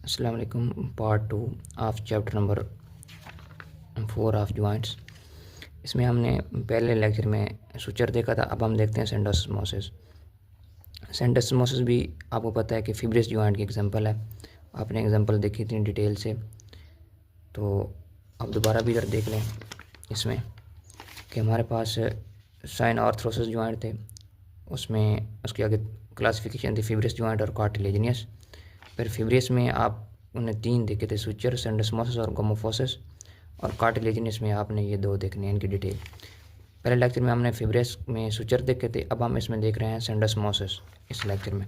अस्सलाम वालेकुम। Part 2 of chapter number 4 of joints. इसमें हमने पहले लेक्चर में सुचर देखा था। अब हम देखते हैं सेंडोस्मोसिस। सेंडोस्मोसिस भी आपको पता है कि फिब्रिस जॉइंट की एग्जांपल है। आपने एग्जांपल देखी थी डिटेल से, तो अब दोबारा भी इधर देख लें इसमें कि हमारे पास साइन आर्थरोसिस जॉइंट थे। उसमें उसके आगे क्लासिफिकेशन थी फिब्रिस जॉइंट और कार्टिलेजिनियस। फिर फिब्रिस में आप उन्हें 3 देखे थे, सुचर, सेंडोस्मोसिस और गोमोफोसिस। और कार्टिलेजिनियस में आपने ये 2 देखने हैं, इनकी डिटेल। पहले लेक्चर में हमने फिब्रिस में सुचर देखे थे, अब हम इसमें देख रहे हैं सेंडोस्मोसिस इस लेक्चर में।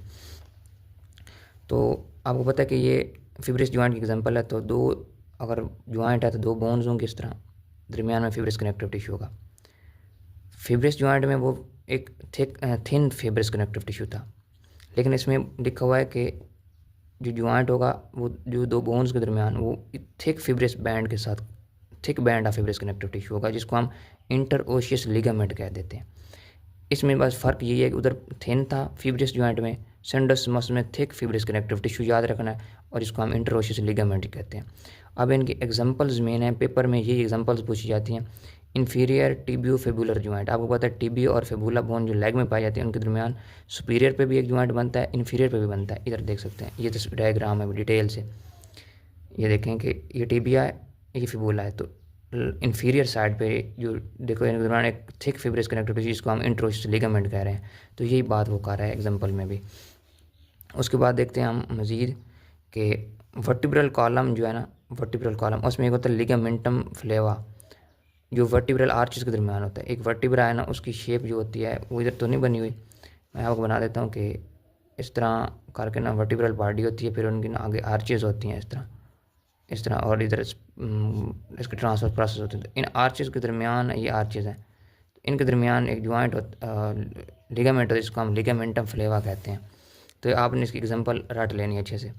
तो आपको पता है कि ये फिब्रिस जॉइंट की एग्जांपल है। तो अगर जॉइंट है तो 2 बोन्स होंगे इस तरह, दरमियान में फिब्रिस कनेक्टिव टिश्यू होगा। फिब्रिस जॉइंट में वो एक थिन फिब्रिस कनेक्टिव टिश्यू था, लेकिन इसमें लिखा हुआ है कि जो जॉइंट होगा वो जो 2 बोन्स के दरमियान वो थिक फिब्रिस बैंड के साथ, thick band of fibrous connective tissue होगा, जिसको हम इंटरओशियस लिगामेंट कह देते हैं। इसमें बस फ़र्क यही है कि उधर थिन था फिब्रिस जॉइंट में, सेंडोस्मोसिस में थिक फिब्रिस कनेक्टिव टिश्यू याद रखना है, और इसको हम इंटरओशियस लिगामेंट कहते हैं। अब इनकी एग्जांपल्स मेन है, पेपर में यही एग्जांपल्स पूछी जाती हैं। इन्फीरियर टिबियो फेबुलर जॉइंट, आपको पता है टिबियो और फेबुला बोन जो लेग में पाई जाती है उनके दरमियान सुपीरियर पे भी एक जॉइंट बनता है, इन्फीरियर पे भी बनता है। इधर देख सकते हैं, ये तो डायग्राम है डिटेल से। ये देखें कि ये टिबिया है, ये फेबुला है। तो इन्फीरियर साइड पे जो देखो इनके दरमियान एक थिक फिब्रिस कनेक्टिव टिश्यू, जिसको हम इंटरओशियस लिगामेंट कह रहे हैं। तो यही बात वो कर रहा है एग्जाम्पल में भी। उसके बाद देखते हैं हम मज़ीद कि वर्टिब्रल कॉलम जो है ना, वर्टिब्रल कॉलम उसमें एक होता है लिगामेंटम फ्लेवा, जो वर्टिब्रल आर्चेस के दरमियान होता है। एक वर्टिब्रा है ना, उसकी शेप जो होती है वो इधर तो नहीं बनी हुई, मैं आपको बना देता हूँ कि इस तरह करके ना वर्टिब्रल बॉडी होती है, फिर उनकी ना आगे आर्चेस होती हैं इस तरह, और इधर इसके ट्रांसफर प्रोसेस होते हैं। तो इन आर्चेस के दरमियान ये आर्चेस हैं, तो इनके दरमियान एक जॉइंट लिगामेंट होता है, जिसको हम लिगामेंटम फ्लेवा कहते हैं। तो आपने इसकी एग्जांपल रट लेनी है अच्छे से।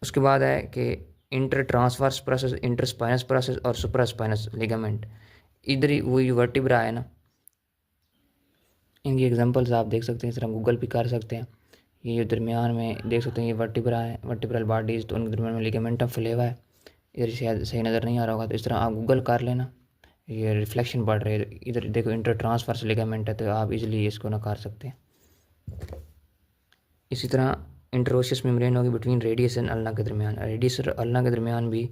उसके बाद है कि inter transverse process, inter spinous process और सुपरा स्पाइनस लिगामेंट। इधर ही वही वर्टिब्रा है ना, इनकी एग्जांपल्स आप देख सकते हैं, इस तरह गूगल भी कर सकते हैं। ये दरमियान में देख सकते हैं, ये वर्टिब्रा है, वर्टिब्रल बॉडीज़, तो उनके दरमियान में लिगामेंटम फ्लेवा है। इधर शायद सही नज़र नहीं आ रहा होगा, तो इस तरह आप गूगल कर लेना। ये रिफ्लेक्शन बढ़ रही है, इधर देखो इंटर ट्रांसवर्स लिगामेंट है, तो आप इजीली इसको ना कर सकते हैं। इसी तरह इंटरोशियस मेम्ब्रेन होगी बिटवीन रेडियस एंड अल्ना के दरमियान, रेडियस और अल्ना के दरमियान भी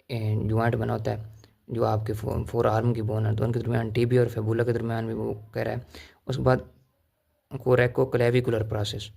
जॉइंट बना होता है, जो आपके 4 आर्म की बोन है, तो उनके दरमियान टीबी और फेबुला के दरमियान भी वो कह रहा है। उसके बाद कोरेको क्लेविकुलर प्रोसेस,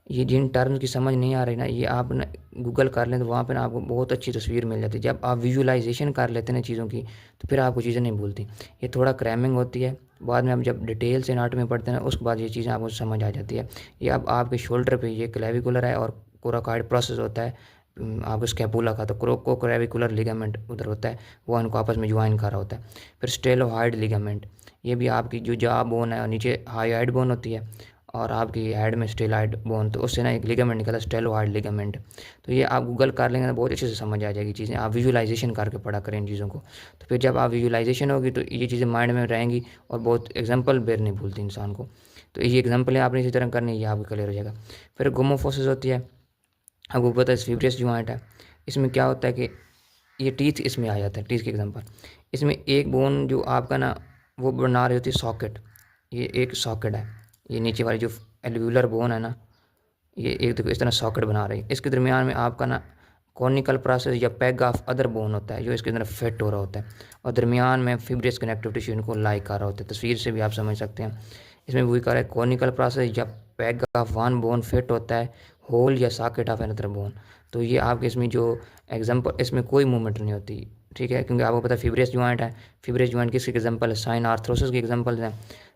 ये जिन टर्म्स की समझ नहीं आ रही ना, ये आप ना गूगल कर लें तो वहाँ पे ना आपको बहुत अच्छी तस्वीर मिल जाती है। जब आप विजुलाइजेशन कर लेते हैं ना चीज़ों की, तो फिर आपको चीज़ें नहीं भूलती। ये थोड़ा क्रैमिंग होती है, बाद में आप जब डिटेल से एनाटॉमी में पढ़ते हैं उसके बाद ये चीज़ें आपको समझ आ जाती है। ये अब आपके शोल्डर पे ये क्लेविकुलर है, और कोराकॉइड प्रोसेस होता है आपको स्कैपुला का, तो क्रोकोक्लेविकुलर लिगामेंट उधर होता है, वो इनको आपस में ज्वाइन कर रहा होता है। फिर स्टेलोहाइड लिगामेंट, ये भी आपकी जो जा बोन है और नीचे हाईहाइड बोन होती है, और आपकी हेड में स्टेलॉइड बोन, तो उससे ना एक लिगामेंट निकला स्टेलोहाइड लिगामेंट। तो ये आप गूगल कर लेंगे तो बहुत अच्छे से समझ आ जाएगी चीज़ें। आप विजुलाइजेशन करके पढ़ा करें इन चीज़ों को, तो फिर जब आप विजुलाइजेशन होगी तो ये चीज़ें माइंड में रहेंगी, और बहुत एग्जाम्पल बेर नहीं भूलती इंसान को। तो ये एग्जाम्पलें आपने इसी तरह करनी, ये आपको क्लियर हो जाएगा। फिर गोमोफोसिस होती है, आपको पता है फिब्रियस जॉइंट है। इसमें क्या होता है कि ये टीथ इसमें आ जाता है, टीथ के एग्जाम्पल। इसमें एक बोन जो आपका ना वो बना रही होती है सॉकेट, ये एक सॉकेट है, ये नीचे वाली जो एल्व्यूलर बोन है ना, ये एक देखो इस तरह सॉकेट बना रही है। इसके दरमियान में आपका ना कॉनिकल प्रोसेस या पैग ऑफ अदर बोन होता है, जो इसके अंदर फिट हो रहा होता है, और दरमियान में फिब्रियस कनेक्टिव टिश्यू इनको लाइक कर रहा होता है। तस्वीर से भी आप समझ सकते हैं। इसमें वही कह रहा है कॉनिकल प्रोसेस या peg of one bone fit होता है होल या सॉकेट ऑफ अनदर बोन। तो ये आपके इसमें जो एग्जाम्पल, इसमें कोई मूवमेंट नहीं होती, ठीक है, क्योंकि आपको पता है फिब्रियस जॉइंट है। फिब्रियस जॉइंट किसके एग्जाम्पल है? साइन आर्थरोसिस के एग्जाम्पल हैं।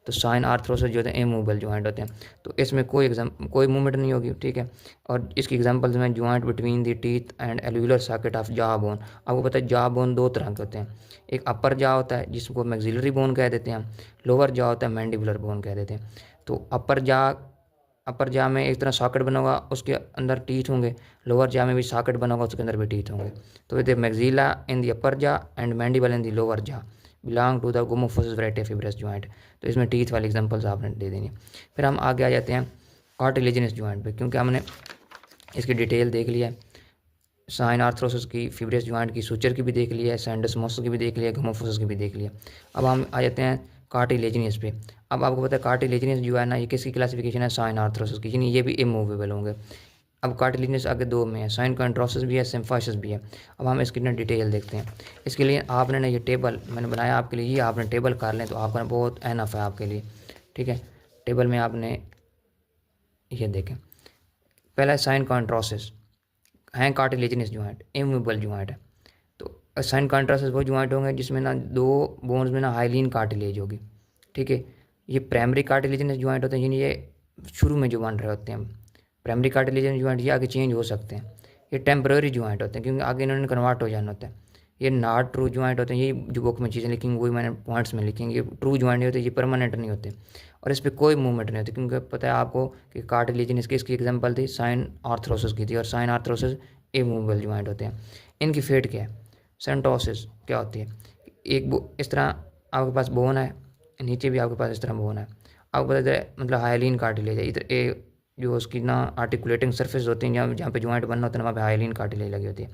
तो साइन आर्थरोसिस जो होते हैं इमूवेबल जॉइंट होते हैं, तो इसमें कोई मूवमेंट नहीं होगी, ठीक है। और इसकी एग्जांपल्स में joint between the teeth and alveolar socket of jaw bone. आपको पता है जॉ बोन 2 तरह के होते हैं, एक अपर जॉ होता है जिसको मैक्सिलरी बोन कह देते हैं, लोअर जॉ होता है मैंडिबुलर बोन कह देते हैं। तो अपर जॉ में एक तरह सॉकेट बना होगा, उसके अंदर टीथ होंगे, लोअर जॉ में भी सॉकेट बना होगा, उसके अंदर भी टीथ होंगे। तो इधर maxilla in the upper jaw and mandible in the lower jaw belong to the gomphosis variety of fibrous joint. तो इसमें टीथ वाली एग्जांपल्स आपने दे देनी। फिर हम आगे आ जाते हैं कार्टिलेजिनस जॉइंट पे, क्योंकि हमने इसकी डिटेल देख लिया है। साइन आर्थरोसिस की, फिब्रियस जॉइंट की, सूचर की भी देख लिया है, सैंडोस्मोसिस की भी देख लिया है, गमोफोसिस की भी देख लिया। अब हम आ जाते हैं कार्टिलेजिनियस पे। अब आपको पता है कार्टिलेजिनियस जो है ना, ये किसकी क्लासिफिकेशन है, साइन आर्थरोसिस की, यानी ये भी इमूवेबल होंगे। अब कार्टिलेजिनियस आगे दो में है, साइन कॉन्ट्रोसिस भी है, सिम्फाइसिस भी है। अब हम इसकी ना डिटेल देखते हैं। इसके लिए आपने ना ये टेबल मैंने बनाया आपके लिए, ये आपने टेबल कर लें तो आपका बहुत एनफ है आपके लिए, ठीक है। टेबल में आपने ये देखें, पहला है साइन कॉन्ट्रोसिस, है कार्टिलेजिनस जॉइंट, इमूवेबल जॉइंट है। तो साइन कॉन्ट्रोसिस वो जॉइंट होंगे जिसमें ना दो बोन्स में ना हाइलीन कार्टिलेज होगी, ठीक है। ये प्राइमरी कार्टिलेजिनस जॉइंट होते हैं, यानी ये शुरू में जो बन रहे होते हैं प्राइमरी कार्टिलेजिनस जॉइंट, ये आगे चेंज हो सकते हैं। ये टेम्पररी जॉइंट होते हैं क्योंकि आगे इन्होंने कन्वर्ट हो जाना होता है। ये नॉट ट्रू जॉइंट होते हैं, ये जो बुक में चीज़ें लिखेंगी वही मैंने पॉइंट्स में लिखेंगे। ये ट्रू जॉइंट नहीं होते, ये परमानेंट नहीं होते और इस पर कोई मूवमेंट नहीं होती, क्योंकि पता है आपको कि कार्टिलेजिनस की इसकी एग्जांपल थी साइन आर्थरोसिस की थी, और साइन आर्थरोसिस इमूवेबल जॉइंट होते हैं। इनकी फेट क्या है, सेंटोसिस क्या होती है, एक इस तरह आपके पास बोन है, नीचे भी आपके पास इस तरह बोन है, आपको पता है मतलब हाइलीन कार्टिलेज है। इधर जो उसकी ना आर्टिकुलेटिंग सरफेस होती हैं, जहाँ जहाँ पे जॉइंट बनना होता है वहाँ पे हाइलीन कार्टिलेज लगी होती है।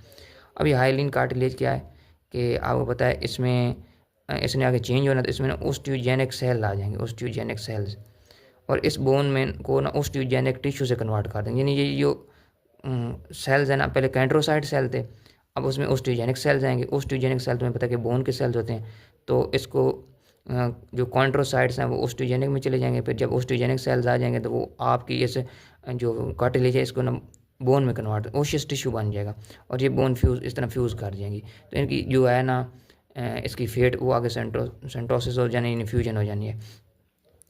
अब ये हाइलीन कार्टिलेज क्या है कि आपको पता है इसमें इसने आगे चेंज होना तो इसमें ना ओस्टियोजेनिक सेल आ जाएंगे, ओस्टियोजेनिक सेल्स, और इस बोन में को ना ओस्टियोजेनिक टिश्यू से कन्वर्ट कर देंगे। यानी ये जो सेल्स है ना, पहले कैंट्रोसाइट सेल थे, अब उसमें ओस्टियोजेनिक सेल्स आएंगे। ओस्टियोजेनिक सेल तुम्हें पता है कि बोन के सेल्स होते हैं, तो इसको जो कॉन्ट्रोसाइट्स हैं वो ओस्टियोजेनिक में चले जाएंगे। फिर जब ओस्टियोजेनिक सेल्स आ जाएंगे तो वो आपकी इस जो कार्टिलेज है इसको ना बोन में कन्वर्ट, ओशियस टिश्यू बन जाएगा और ये बोन फ्यूज़ इस तरह फ्यूज़ कर जाएंगी। तो इनकी जो है ना इसकी फेट वो आगे सेंटोसिस हो जानी, फ्यूजन हो जानी है।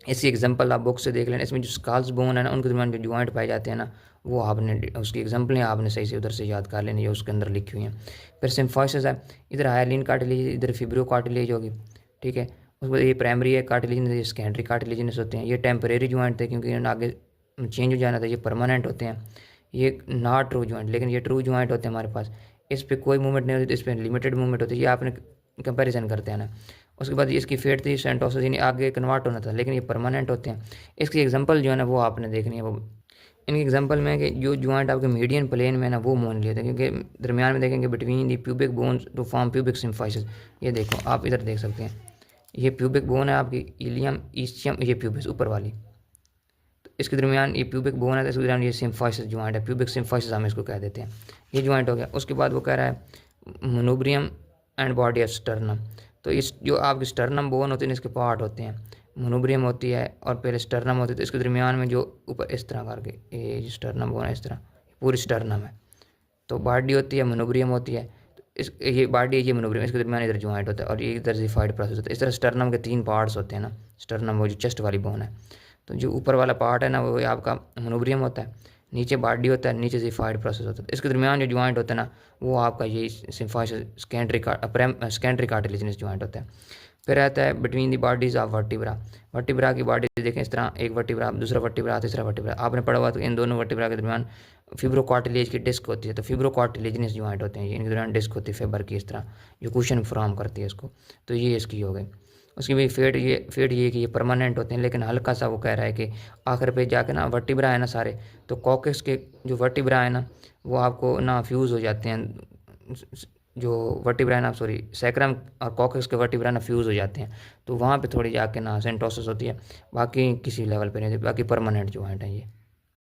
इसकी एग्जांपल आप बुक से देख लेना। इसमें जो स्काल्स बोन है ना, उनके दरमियान जो जॉइंट पाए जाते हैं ना, वो आपने उसकी एग्जांपल आपने सही से उधर से याद कर लेनी है, उसके अंदर लिखी हुई हैं। फिर सिम्फाइसिस है, इधर हाइलीन कार्टिलेज, इधर फिब्रो कार्टिलेज होगी, ठीक है। उसके बाद ये प्राइमरी है कार्टिलेजिनस, ये सेकेंडरी कार्टिलेजिनस होते हैं। ये टेम्परेरी जॉइंट थे क्योंकि इन्होंने आगे चेंज हो जाना था, ये परमानेंट होते हैं। ये नॉट ट्रू जॉइंट, लेकिन ये ट्रू जॉइंट होते हैं हमारे पास, इस पर कोई मूवमेंट नहीं होती, इस पर लिमिटेड मूवमेंट होती है। ये आपने कंपेरिजन करते हैं ना। उसके बाद इसकी फेट थी सेंटोसिस, यानी आगे कन्वर्ट होना था, लेकिन ये परमानेंट होते हैं। इसकी एग्जांपल जो है ना वो आपने देखनी है। वो इनकी एग्जांपल में है कि जो जॉइंट आपके मीडियन प्लेन में ना वो मोन लिए थे, क्योंकि दरमियान में देखेंगे between the pubic bones to form pubic symphysis. ये देखो आप इधर देख सकते हैं, ये प्यूबिक बोन है आपकी, इलियम ईस्चियम, ये प्यूबिस ऊपर वाली, तो इसके दरमियान ये प्यूबिक बोन है, तो इसके दरमियान ये सिम्फाइसिस जॉइंट है, प्यूबिक सिम्फाइसिस हम इसको कह देते हैं। ये जॉइंट हो गया। उसके बाद वो कह रहा है मनोब्रियम एंड बॉडी ऑफ स्टर्नम। तो इस जो आपकी स्टर्नम बोन होती है इसके पार्ट होते हैं, मनोब्रियम होती है और पहले स्टर्नम होती है। तो इसके दरमियान में जो ऊपर इस तरह करके ये स्टर्नम बोन है, इस तरह पूरी स्टर्नम है, तो बॉडी होती है, मनोब्रियम होती है, तो इस ये बॉडी है, ये मनोब्रियम, इसके दरमियान इधर जॉइंट होता है और ये इधर रिफाइड प्रोसेस होता है। इस तरह स्टर्नम के 3 पार्ट्स होते हैं ना, स्टर्नम वो जो चेस्ट वाली बोन है, तो जो ऊपर वाला पार्ट है ना वो आपका मनोब्रियम होता है, नीचे बॉडी होता है, नीचे रिफाइड प्रोसेस होता है। इसके दरमियान जो जॉइंट होता है ना वो आपका ये सिम्फाइसिस सेकेंडरी कार्टिलेजिनस जॉइंट होता है। फिर रहता है between the bodies of vertebra. Vertebra की बॉडी देखें इस तरह, एक वर्टिब्रा, दूसरा वर्टिब्रा, तीसरा वर्टिब्रा, आपने पढ़ा हुआ तो इन दोनों वर्टिब्रा के दरमियान फिब्रो कार्टिलेज की डिस्क होती है, तो फिब्रो कार्टिलेजिनस जॉइंट होते हैं, इनके दरमियान डिस्क होती है फाइबर की, इस तरह जो कुशन फ्राहम करती है इसको। तो ये इसकी हो गई। उसकी भी फेट ये कि ये परमानेंट होते हैं, लेकिन हल्का सा वो कह रहा है कि आखिर पे जाके ना वर्टिब्रा है ना सारे, तो कॉकस के जो वर्टिब्रा है ना वो आपको ना फ्यूज़ हो जाते हैं, जो वर्टिब्रा है ना, सॉरी सैक्रम और कॉकस के वर्टिब्रा ना फ्यूज़ हो जाते हैं, तो वहाँ पे थोड़ी जाके ना सेंटोसिस होती है, बाकी किसी लेवल पे नहीं होती, बाकी परमानेंट जॉइंट है ये।